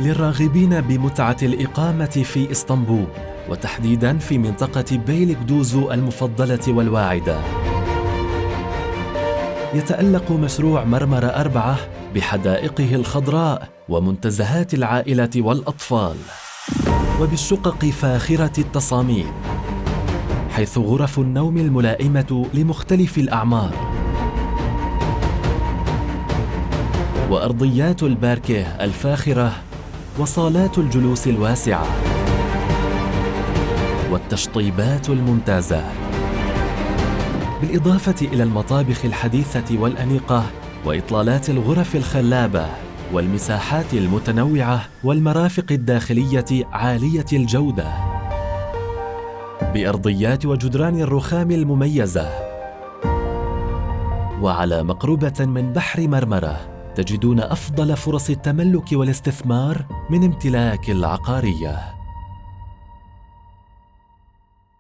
للراغبين بمتعة الإقامة في إسطنبول، وتحديداً في منطقة بيليكدوزو المفضلة والواعدة. يتألق مشروع مرمرة 4 بحدائقه الخضراء ومنتزهات العائلة والأطفال، وبالشقق فاخرة التصاميم، حيث غرف النوم الملائمة لمختلف الأعمار، وأرضيات الباركيه الفاخرة، وصالات الجلوس الواسعة، والتشطيبات الممتازة، بالإضافة إلى المطابخ الحديثة والأنيقة، وإطلالات الغرف الخلابة، والمساحات المتنوعة، والمرافق الداخلية عالية الجودة، بأرضيات وجدران الرخام المميزة. وعلى مقربة من بحر مرمرة تجدون أفضل فرص التملك والاستثمار من امتلاك العقارية.